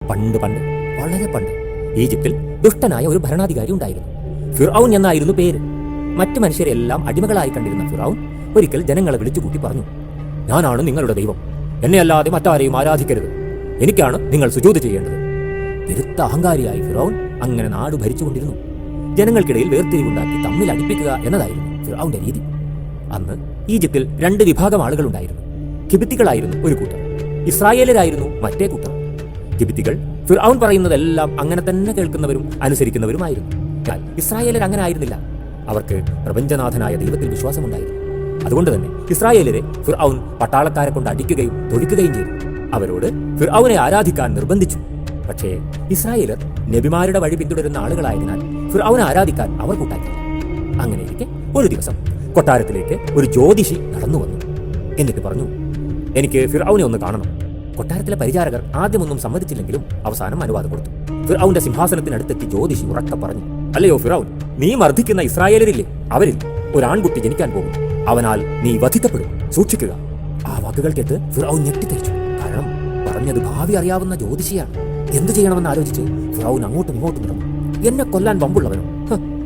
പണ്ട് പണ്ട്, വളരെ പണ്ട് ഈജിപ്തിൽ ദുഷ്ടനായ ഒരു ഭരണാധികാരി ഉണ്ടായിരുന്നു. ഫിർഔൻ എന്നായിരുന്നു പേര്. മറ്റു മനുഷ്യരെല്ലാം അടിമകളായി കണ്ടിരുന്ന ഫിർഔൻ ഒരിക്കൽ ജനങ്ങളെ വിളിച്ചുകൂട്ടി പറഞ്ഞു, ഞാനാണ് നിങ്ങളുടെ ദൈവം, എന്നെ അല്ലാതെ മറ്റാരെയും ആരാധിക്കരുത്, എനിക്കാണ് നിങ്ങൾ സുജൂദ് ചെയ്യേണ്ടത്. പെരുത്ത അഹങ്കാരിയായി ഫിർഔൻ അങ്ങനെ നാട് ഭരിച്ചുകൊണ്ടിരുന്നു. ജനങ്ങൾക്കിടയിൽ വേർതിരിവുണ്ടാക്കി തമ്മിൽ അടിപ്പിക്കുക എന്നതായിരുന്നു ഫിർഔന്റെ രീതി. അന്ന് ഈജിപ്തിൽ 2 വിഭാഗം ആളുകളുണ്ടായിരുന്നു. കിബിത്തികളായിരുന്നു ഒരു കൂട്ടർ, ഇസ്രായേലരായിരുന്നു മറ്റേ കൂട്ടർ. കിബിത്തികൾ ഫിർഔൻ പറയുന്നതെല്ലാം അങ്ങനെ തന്നെ കേൾക്കുന്നവരും അനുസരിക്കുന്നവരുമായിരുന്നു. എന്നാൽ ഇസ്രായേലർ അങ്ങനെ ആയിരുന്നില്ല. അവർക്ക് പ്രപഞ്ചനാഥനായ ദൈവത്തിൽ വിശ്വാസമുണ്ടായിരുന്നു. അതുകൊണ്ട് തന്നെ ഇസ്രായേലരെ ഫിർഔൻ പട്ടാളക്കാരെ കൊണ്ട് അടിക്കുകയും തൊഴിക്കുകയും ചെയ്തു. അവരോട് ഫിർഔനെ ആരാധിക്കാൻ നിർബന്ധിച്ചു. പക്ഷേ ഇസ്രായേലർ നബിമാരുടെ വഴി പിന്തുടരുന്ന ആളുകളായതിനാൽ ഫിർഔനെ ആരാധിക്കാൻ അവർ കൂട്ടാക്കി. അങ്ങനെയിരിക്കെ ഒരു ദിവസം കൊട്ടാരത്തിലേക്ക് ഒരു ജ്യോതിഷി നടന്നു വന്നു. എന്നിട്ട് പറഞ്ഞു, എനിക്ക് ഫിർഔനെ ഒന്ന് കാണണം. കൊട്ടാരത്തിലെ പരിചാരകർ ആദ്യമൊന്നും സമ്മതിച്ചില്ലെങ്കിലും അവസാനം അനുവാദം കൊടുത്തു. ഫിർഔന്റെ സിംഹാസനത്തിനടുത്തെത്തി ജ്യോതിഷി ഉറക്കെ പറഞ്ഞു, അല്ലയോ ഫിർഔൻ, നീ മർദ്ദിക്കുന്ന ഇസ്രായേലരില്ലേ, അവരിൽ ഒരു ആൺകുട്ടി ജനിക്കാൻ പോകും. അവനാൽ നീ വധിക്കപ്പെടും, സൂക്ഷിക്കുക. ആ വാക്കുകൾ കേട്ട് ഫിർഔൻ ഞെട്ടിത്തെറിച്ചു. കാരണം പറഞ്ഞത് ഭാവി അറിയാവുന്ന ജ്യോതിഷിയാണ്. എന്തു ചെയ്യണമെന്ന് ആലോചിച്ച് ഫിർഔൻ അങ്ങോട്ടും ഇങ്ങോട്ടും നടന്നു. എന്നെ കൊല്ലാൻ വമ്പുള്ളവനോ?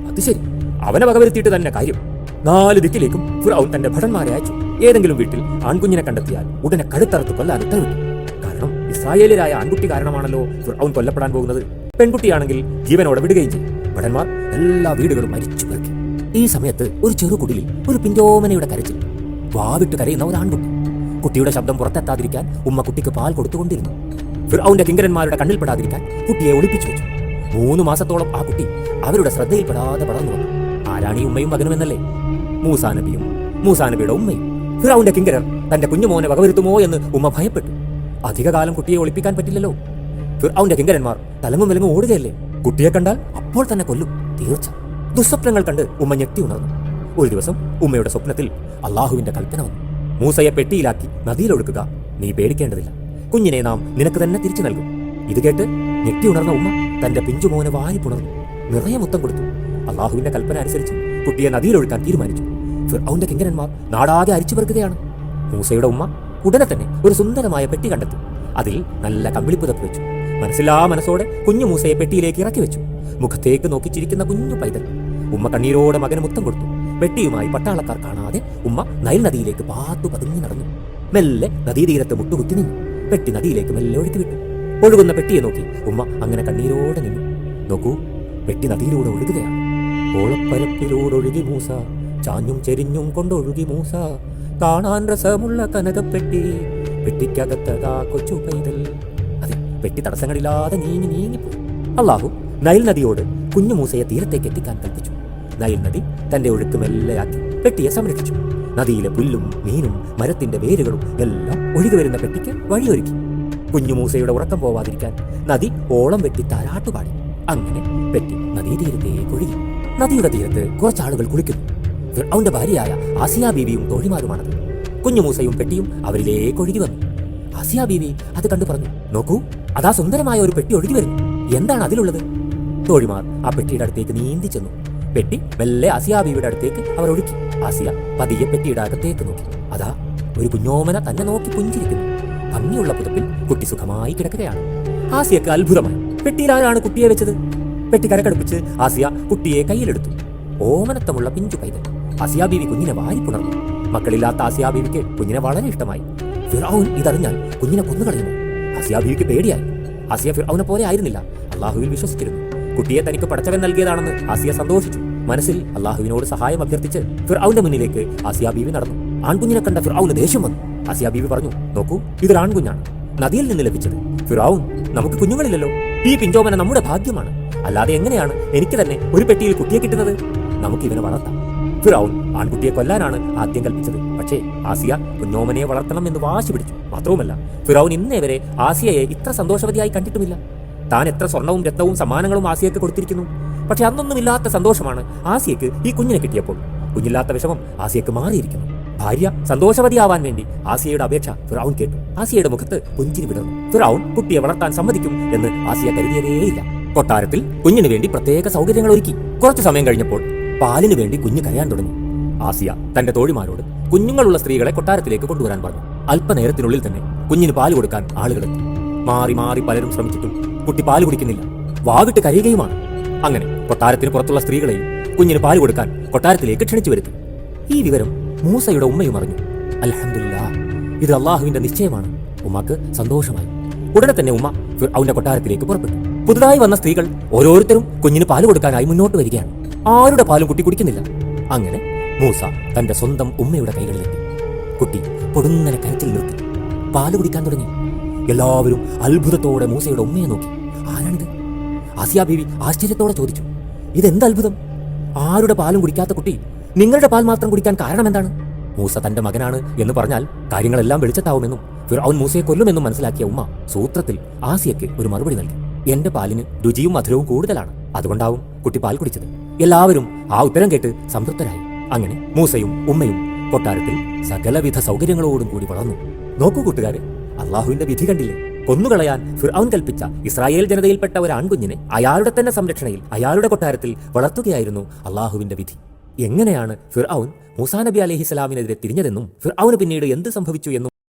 അത് ശരി, അവനെ വകവരുത്തിയിട്ട് തന്നെ കാര്യം. 4 ദിക്കിലേക്കും ഫിർഔൻ തന്റെ ഭടന്മാരെ അയച്ചു. ഏതെങ്കിലും വീട്ടിൽ ആൺകുഞ്ഞിനെ കണ്ടെത്തിയാൽ ഉടനെ കഴുത്തറുത്ത് കൊല്ലാൻ ഉത്തരവിട്ടു. കാരണം ഇസ്രായേലിലായ ആൺകുട്ടി കാരണമാണല്ലോ ഫിർഔൻ കൊല്ലപ്പെടാൻ പോകുന്നത്. പെൺകുട്ടിയാണെങ്കിൽ ജീവനോടെ വിടുകയും ചെയ്യും. ഭടന്മാർ എല്ലാ വീടുകളും മരിച്ചു പെറുക്കി. ഈ സമയത്ത് ഒരു ചെറുകുടിലിൽ ഒരു പിഞ്ചോമനയുടെ കരച്ചിൽ. വാവിട്ട് കരയുന്ന ഒരു ആൺകുട്ടി. കുട്ടിയുടെ ശബ്ദം പുറത്തെത്താതിരിക്കാൻ ഉമ്മ കുട്ടിക്ക് പാൽ കൊടുത്തുകൊണ്ടിരുന്നു. ഫിർഔന്റെ കിങ്കരന്മാരുടെ കണ്ണിൽപ്പെടാതിരിക്കാൻ കുട്ടിയെ ഒളിപ്പിച്ചു വെച്ചു. 3 മാസത്തോളം ആ കുട്ടി അവരുടെ ശ്രദ്ധയിൽപ്പെടാതെ വളർന്നു വന്നു. ആരാണ് ഈ ഉമ്മയും മകനും എന്നല്ലേ? മൂസാ നബിയും മൂസാ നബിയുടെ ഉമ്മയും. ഫിർഔന്റെ കിങ്കരർ തന്റെ കുഞ്ഞുമോനെ വകവരുത്തുമോ എന്ന് ഉമ്മ ഭയപ്പെട്ടു. അധികകാലം കുട്ടിയെ ഒളിപ്പിക്കാൻ പറ്റില്ലല്ലോ. ഫിർഔന്റെ കിങ്കരന്മാർ തലങ്ങും വിലങ്ങും ഓടുകയല്ലേ. കുട്ടിയെ കണ്ടാൽ അപ്പോൾ തന്നെ കൊല്ലും, തീർച്ച. ദുസ്വപ്നങ്ങൾ കണ്ട് ഉമ്മ ഞെട്ടി ഉണർന്നു. ഒരു ദിവസം ഉമ്മയുടെ സ്വപ്നത്തിൽ അള്ളാഹുവിന്റെ കൽപ്പന വന്നു, മൂസയെ പെട്ടിയിലാക്കി നദിയിലൊഴുക്കുക, നീ പേടിക്കേണ്ടതില്ല, കുഞ്ഞിനെ നാം നിനക്ക് തന്നെ തിരിച്ചു നൽകും. ഇത് കേട്ട് ഞെട്ടി ഉണർന്ന ഉമ്മ തന്റെ പിഞ്ചുമോനെ വാരി പുണർന്നു, നിറയെ മുത്തം കൊടുത്തു. അള്ളാഹുവിന്റെ കൽപ്പന അനുസരിച്ച് കുട്ടിയെ നദിയിലൊഴുക്കാൻ തീരുമാനിച്ചു. ഫിർഔന്റെ കിങ്കരന്മാർ നാടാകെ അരിച്ചു പെറുക്കുകയാണ്. മൂസയുടെ ഉമ്മ ഉടനെ തന്നെ ഒരു സുന്ദരമായ പെട്ടി കണ്ടെത്തി. അതിൽ നല്ല കമ്പിളിപ്പുതപ്പ് വെച്ചു. മനസ്സില്ലാ മനസ്സോടെ കുഞ്ഞു മൂസയെ പെട്ടിയിലേക്ക് ഇറക്കി വെച്ചു. മുഖത്തേക്ക് നോക്കി ചിരിക്കുന്ന കുഞ്ഞു പൈതൽ. ഉമ്മ കണ്ണീരോടെ മകന് മുത്തം കൊടുത്തു. പെട്ടിയുമായി പട്ടാളക്കാർ കാണാതെ ഉമ്മ നൈൽ നദിയിലേക്ക് പാത്തു പതുങ്ങി നടന്നു. മെല്ലെ നദീതീരത്ത് മുട്ടുകുത്തി നിന്നു. പെട്ടി നദിയിലേക്ക് മെല്ലെ ഒഴുക്കി വിട്ടു. ഒഴുകുന്ന പെട്ടിയെ നോക്കി ഉമ്മ അങ്ങനെ കണ്ണീരോടെ നിന്നു. നോക്കൂ, പെട്ടി നദിയിലൂടെ ഒഴുകുകയാണ്. ഓളപ്പരപ്പിലൂടൊഴുകി മൂസ, ചാഞ്ഞും ചെരിഞ്ഞും കൊണ്ടൊഴുകി മൂസ, കാണാൻ രസമുള്ള കനകപ്പെട്ടി, പെട്ടിക്കകത്തതാ കൊച്ചു പൈതൽ. അതെ, പെട്ടി തടസ്സങ്ങളില്ലാതെ നീങ്ങിപ്പോയി. അള്ളാഹു നൈൽ നദിയോട് കുഞ്ഞു മൂസയെ തീരത്തേക്ക് എത്തിക്കാൻ കൽപ്പിച്ചു. നൈൽ നദി തന്റെ ഒഴുക്ക് മെല്ലെയാക്കി പെട്ടിയെ സംരക്ഷിച്ചു. നദിയിലെ പുല്ലും മീനും മരത്തിന്റെ വേരുകളും എല്ലാം ഒഴുകി വരുന്ന പെട്ടിക്ക് വഴിയൊരുക്കി. കുഞ്ഞു മൂസയുടെ ഉറക്കം പോവാതിരിക്കാൻ നദി ഓളം വെട്ടി താരാട്ടുപാടി. അങ്ങനെ പെട്ടി നദീതീരത്തേക്ക് ഒഴുകി. നദിയുടെ തീരത്ത് കുറച്ചാളുകൾ കുളിക്കുന്നു. ഫിർഔന്റെ ഭാര്യയായ ആസിയ ബീവിയും തോഴിമാരുമാണത്. കുഞ്ഞു മൂസയും പെട്ടിയും അവരിലേക്ക് ഒഴുകി വന്നു. ആസിയ ബീവി അത് കണ്ടു പറഞ്ഞു, നോക്കൂ, അതാ സുന്ദരമായ ഒരു പെട്ടി ഒഴുകി വരുന്നു. എന്താണ് അതിലുള്ളത്? തോഴിമാർ ആ പെട്ടിയുടെ അടുത്തേക്ക് നീന്തി ചെന്നു. പെട്ടി മെല്ലെ ആസിയ ബീവിയുടെ അടുത്തേക്ക് അവർ ഒഴുക്കി. ആസിയ പതിയെ പെട്ടിയുടെ അകത്തേക്ക് നോക്കി. അതാ ഒരു കുഞ്ഞോമന തന്നെ നോക്കി പുഞ്ചിരിക്കുന്നു. ഭംഗിയുള്ള പുതപ്പിൽ കുട്ടി സുഖമായി കിടക്കുകയാണ്. ആസിയക്ക് അത്ഭുതമായി. പെട്ടിയിൽ ആരാണ് കുട്ടിയെ വെച്ചത്? പെട്ടി കരക്കടുപ്പിച്ച് ആസിയ കുട്ടിയെ കയ്യിലെടുത്തു. ഓമനത്തമുള്ള പിഞ്ചു പൈതൽ. ആസിയ ബീവി കുഞ്ഞിനെ വാരിപ്പുണർന്നു. മക്കളില്ലാത്ത ആസിയ ബീവിക്ക് കുഞ്ഞിനെ വളരെ ഇഷ്ടമായി. ഫിർഔൻ ഇതറിഞ്ഞാൽ കുഞ്ഞിനെ കൊന്നുകളയുമോ? ആസിയ ബീവിക്ക് പേടിയായി. ആസിയ ഫിർഔനെ പോലെ ആയിരുന്നില്ല, അള്ളാഹുവിൽ വിശ്വസിച്ചിരുന്നു. കുട്ടിയെ തനിക്ക് പടച്ചവൻ നൽകിയതാണെന്ന് ആസിയ സന്തോഷിച്ചു. മനസ്സിൽ അള്ളാഹുവിനോട് സഹായം അഭ്യർത്ഥിച്ച് ഫിർഔന്റെ മുന്നിലേക്ക് ആസിയ ബീവി നടന്നു. ആൺകുഞ്ഞിനെ കണ്ട ഫിർഔന് ദേഷ്യം വന്നു. ആസിയ ബീവി പറഞ്ഞു, നോക്കൂ, ഇതൊരു ആൺകുഞ്ഞാണ്, നദിയിൽ നിന്ന് ലഭിച്ചത്. ഫിർഔൻ, നമുക്ക് കുഞ്ഞുങ്ങളില്ലല്ലോ. ഈ പിഞ്ചോമന നമ്മുടെ ഭാഗ്യമാണ്. അല്ലാതെ എങ്ങനെയാണ് എനിക്ക് തന്നെ ഒരു പെട്ടിയിൽ കുട്ടിയെ കിട്ടുന്നത്? നമുക്ക് ഇവനെ വളർത്താം. ഫിർഔൻ ആൺകുട്ടിയെ കൊല്ലാനാണ് ആദ്യം കൽപ്പിച്ചത്. പക്ഷേ ആസിയ കുഞ്ഞോമനെ വളർത്തണം എന്ന് വാശി പിടിച്ചു. മാത്രവുമല്ല, ഫിർഔൻ ഇന്നേ വരെ ആസിയയെ ഇത്ര സന്തോഷവതിയായി കണ്ടിട്ടുമില്ല. താൻ എത്ര സ്വർണവും രത്നവും സമ്മാനങ്ങളും ആസിയക്ക് കൊടുത്തിരിക്കുന്നു. പക്ഷെ അന്നൊന്നുമില്ലാത്ത സന്തോഷമാണ് ആസിയക്ക് ഈ കുഞ്ഞിനെ കിട്ടിയപ്പോൾ. കുഞ്ഞില്ലാത്ത വിഷമം ആസിയക്ക് മാറിയിരിക്കുന്നു. ഭാര്യ സന്തോഷവതിയാവാൻ വേണ്ടി ആസിയയുടെ അപേക്ഷ ഫിർഔൻ കേട്ടു. ആസിയയുടെ മുഖത്ത് പുഞ്ചിരി വിടർന്നു. ഫിർഔൻ കുട്ടിയെ വളർത്താൻ സമ്മതിക്കും എന്ന് ആസിയ കരുതിയതേയില്ല. കൊട്ടാരത്തിൽ കുഞ്ഞിനു വേണ്ടി പ്രത്യേക സൗകര്യങ്ങൾ ഒരുക്കി. കുറച്ചു സമയം കഴിഞ്ഞപ്പോൾ പാലിനു വേണ്ടി കുഞ്ഞ് കരയാൻ തുടങ്ങി. ആസിയ തന്റെ തോഴിമാരോട് കുഞ്ഞുങ്ങളുള്ള സ്ത്രീകളെ കൊട്ടാരത്തിലേക്ക് കൊണ്ടുവരാൻ പറഞ്ഞു. അല്പനേരത്തിനുള്ളിൽ തന്നെ കുഞ്ഞിന് പാല് കൊടുക്കാൻ ആളുകളെത്തി. മാറി മാറി പലരും ശ്രമിച്ചിട്ടും കുട്ടി പാല് കുടിക്കുന്നില്ല. വാവിട്ട് കരയുകയുമാണ്. അങ്ങനെ കൊട്ടാരത്തിന് പുറത്തുള്ള സ്ത്രീകളെയും കുഞ്ഞിന് പാല് കൊടുക്കാൻ കൊട്ടാരത്തിലേക്ക് ക്ഷണിച്ചു വരുത്തി. ഈ വിവരം മൂസയുടെ ഉമ്മയും അറിഞ്ഞു. അൽഹംദുലില്ലാ, ഇത് അള്ളാഹുവിന്റെ നിശ്ചയമാണ്. ഉമ്മക്ക് സന്തോഷമായി. ഉടനെ തന്നെ ഉമ്മ ഫിർഔന്റെ കൊട്ടാരത്തിലേക്ക് പുറപ്പെട്ടു. പുതുതായി വന്ന സ്ത്രീകൾ ഓരോരുത്തരും കുഞ്ഞിന് പാല് കൊടുക്കാനായി മുന്നോട്ട് വരികയാണ്. ആരുടെ പാലും കുട്ടി കുടിക്കുന്നില്ല. അങ്ങനെ മൂസ തന്റെ സ്വന്തം ഉമ്മയുടെ കൈകളിലെത്തി. കുട്ടി പൊടുന്നനെ കരച്ചിൽ നിർത്തി പാല് കുടിക്കാൻ തുടങ്ങി. എല്ലാവരും അത്ഭുതത്തോടെ മൂസയുടെ ഉമ്മയെ നോക്കി. ആരാണിത്? ആസിയ ബീവി ആശ്ചര്യത്തോടെ ചോദിച്ചു. ഇതെന്ത് അത്ഭുതം? ആരുടെ പാലും കുടിക്കാത്ത കുട്ടി നിങ്ങളുടെ പാൽ മാത്രം കുടിക്കാൻ കാരണം എന്താണ്? മൂസ തന്റെ മകനാണ് എന്ന് പറഞ്ഞാൽ കാര്യങ്ങളെല്ലാം വെളിച്ചത്താവുമെന്നും ഫിർഔൻ മൂസയെ കൊല്ലുമെന്നും മനസ്സിലാക്കിയ ഉമ്മ സൂത്രത്തിൽ ആസിയയ്ക്ക് ഒരു മറുപടി നൽകി. എന്റെ പാലിന് രുചിയും മധുരവും കൂടുതലാണ്, അതുകൊണ്ടാവും കുട്ടി പാൽ കുടിച്ചത്. എല്ലാവരും ആ ഉത്തരം കേട്ട് സംതൃപ്തരായി. അങ്ങനെ മൂസയും ഉമ്മയും കൊട്ടാരത്തിൽ സകലവിധ സൗകര്യങ്ങളോടും കൂടി വളർന്നു. നോക്കൂ കൂട്ടുകാരെ, അള്ളാഹുവിന്റെ വിധി കണ്ടില്ലേ? കൊന്നുകളയാൻ ഫിർഔൻ കൽപ്പിച്ച ഇസ്രായേൽ ജനതയിൽപ്പെട്ട ഒരു ആൺകുഞ്ഞിനെ അയാളുടെ തന്നെ സംരക്ഷണയിൽ അയാളുടെ കൊട്ടാരത്തിൽ വളർത്തുകയായിരുന്നു അള്ളാഹുവിന്റെ വിധി. എങ്ങനെയാണ് ഫിർഔൻ മൂസാ നബി അലൈഹിസ്സലാമിനെതിരെ തിരിഞ്ഞതെന്നും ഫിർഔന് പിന്നീട് എന്ത് സംഭവിച്ചു എന്നും